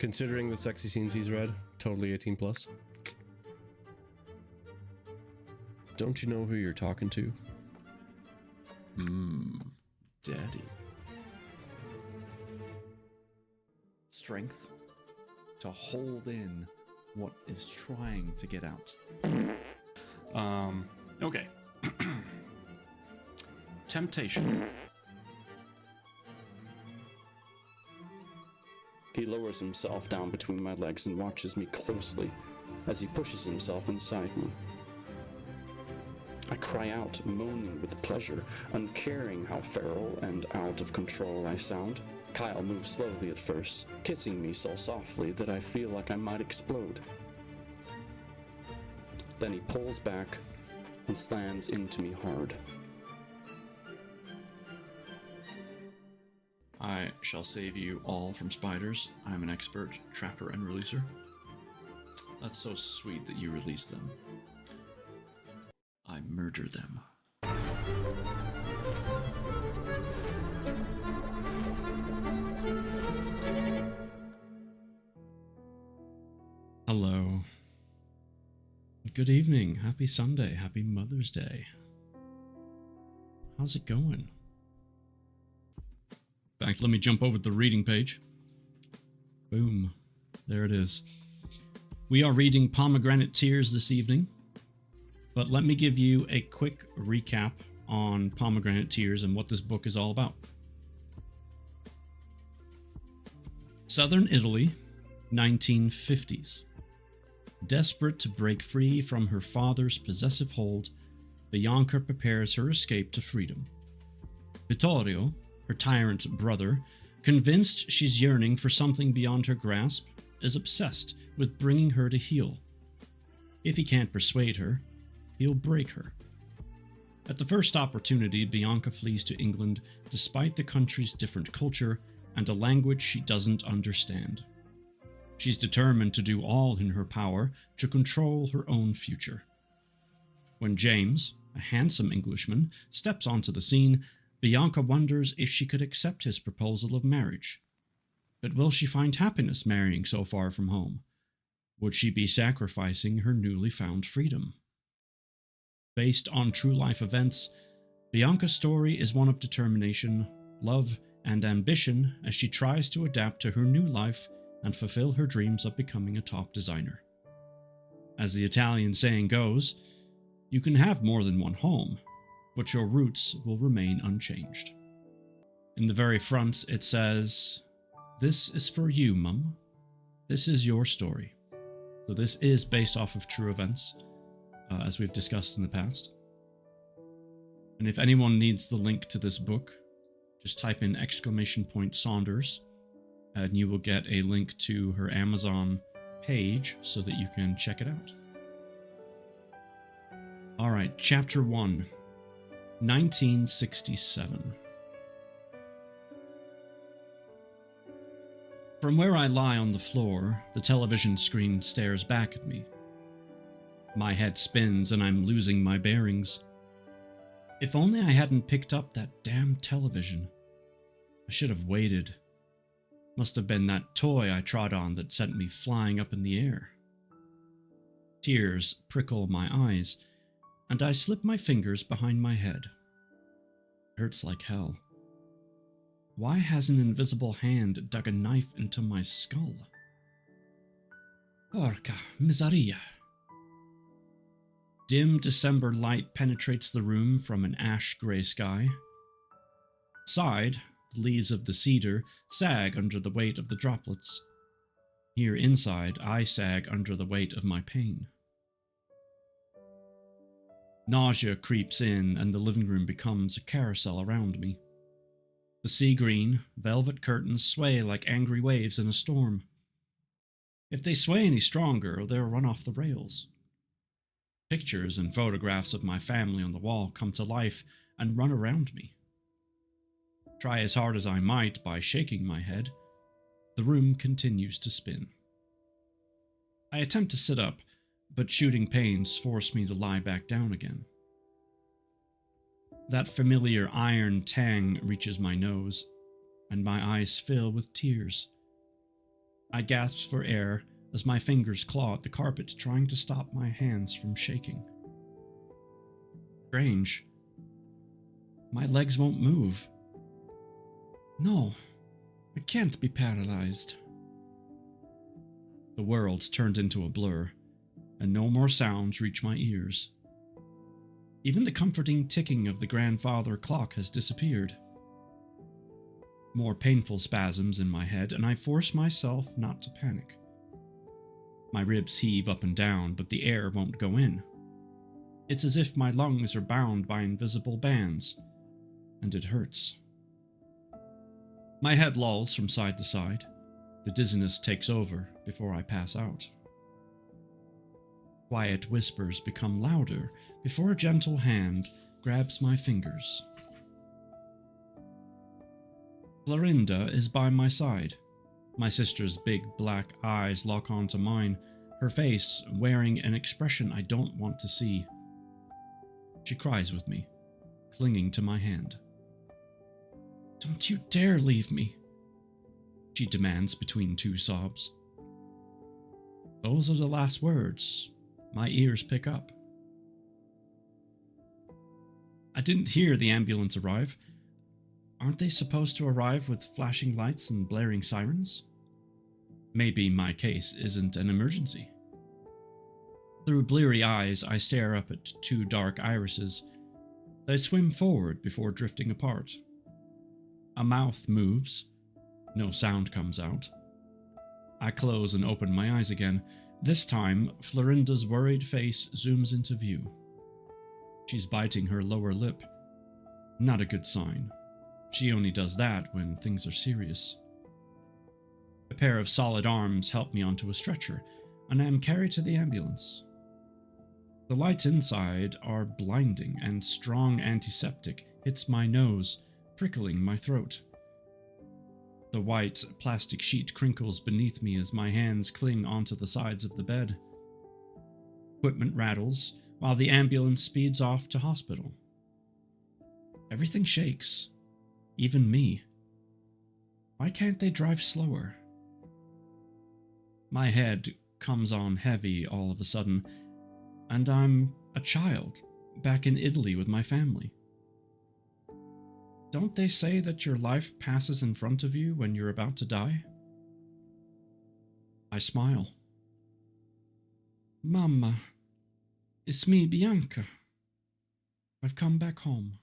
Considering the sexy scenes he's read, totally 18 plus. Don't you know who you're talking to? Daddy. Strength to hold in what is trying to get out. Okay. Temptation. He lowers himself down between my legs and watches me closely as he pushes himself inside me. I cry out, moaning with pleasure, uncaring how feral and out of control I sound. Kyle moves slowly at first, kissing me so softly that I feel like I might explode. Then he pulls back and slams into me hard. I shall save you all from spiders. I'm an expert trapper and releaser. That's so sweet that you release them. I murder them. Hello. Good evening. Happy Sunday. Happy Mother's Day. How's it going? In fact, let me jump over to the reading page. Boom. There it is. We are reading Pomegranate Tears this evening. But let me give you a quick recap on Pomegranate Tears and what this book is all about. Southern Italy, 1950s. Desperate to break free from her father's possessive hold, Bianca prepares her escape to freedom. Vittorio, her tyrant brother, convinced she's yearning for something beyond her grasp, is obsessed with bringing her to heel. If he can't persuade her, he'll break her. At the first opportunity, Bianca flees to England despite the country's different culture and a language she doesn't understand. She's determined to do all in her power to control her own future. When James, a handsome Englishman, steps onto the scene, Bianca wonders if she could accept his proposal of marriage. But will she find happiness marrying so far from home? Would she be sacrificing her newly found freedom? Based on true-life events, Bianca's story is one of determination, love, and ambition as she tries to adapt to her new life and fulfill her dreams of becoming a top designer. As the Italian saying goes, you can have more than one home, but your roots will remain unchanged. In the very front, it says, "This is for you, Mum. This is your story." So this is based off of true events, as we've discussed in the past. And if anyone needs the link to this book, just type in !Saunders, and you will get a link to her Amazon page so that you can check it out. Alright, Chapter 1, 1967. From where I lie on the floor, the television screen stares back at me. My head spins and I'm losing my bearings. If only I hadn't picked up that damn television. I should have waited. Must have been that toy I trod on that sent me flying up in the air. Tears prickle my eyes, and I slip my fingers behind my head. It hurts like hell. Why has an invisible hand dug a knife into my skull? Porca miseria. Dim December light penetrates the room from an ash-gray sky. Outside, the leaves of the cedar sag under the weight of the droplets. Here inside, I sag under the weight of my pain. Nausea creeps in, and the living room becomes a carousel around me. The sea-green, velvet curtains sway like angry waves in a storm. If they sway any stronger, they'll run off the rails. Pictures and photographs of my family on the wall come to life and run around me. Try as hard as I might by shaking my head, the room continues to spin. I attempt to sit up, but shooting pains force me to lie back down again. That familiar iron tang reaches my nose, and my eyes fill with tears. I gasped for air as my fingers clawed the carpet, trying to stop my hands from shaking. Strange. My legs won't move. No, I can't be paralyzed. The world turned into a blur, and no more sounds reach my ears. Even the comforting ticking of the grandfather clock has disappeared. More painful spasms in my head, and I force myself not to panic. My ribs heave up and down, but the air won't go in. It's as if my lungs are bound by invisible bands, and it hurts. My head lolls from side to side. The dizziness takes over before I pass out. Quiet whispers become louder before a gentle hand grabs my fingers. Florinda is by my side. My sister's big black eyes lock onto mine, her face wearing an expression I don't want to see. She cries with me, clinging to my hand. "Don't you dare leave me," she demands between two sobs. Those are the last words my ears pick up. I didn't hear the ambulance arrive. Aren't they supposed to arrive with flashing lights and blaring sirens? Maybe my case isn't an emergency. Through bleary eyes, I stare up at two dark irises. They swim forward before drifting apart. A mouth moves. No sound comes out. I close and open my eyes again. This time, Florinda's worried face zooms into view. She's biting her lower lip. Not a good sign. She only does that when things are serious. A pair of solid arms help me onto a stretcher, and I am carried to the ambulance. The lights inside are blinding, and strong antiseptic hits my nose, prickling my throat. The white plastic sheet crinkles beneath me as my hands cling onto the sides of the bed. Equipment rattles while the ambulance speeds off to hospital. Everything shakes, even me. Why can't they drive slower? My head comes on heavy all of a sudden, and I'm a child, back in Italy with my family. Don't they say that your life passes in front of you when you're about to die? I smile. Mamma, it's me, Bianca. I've come back home.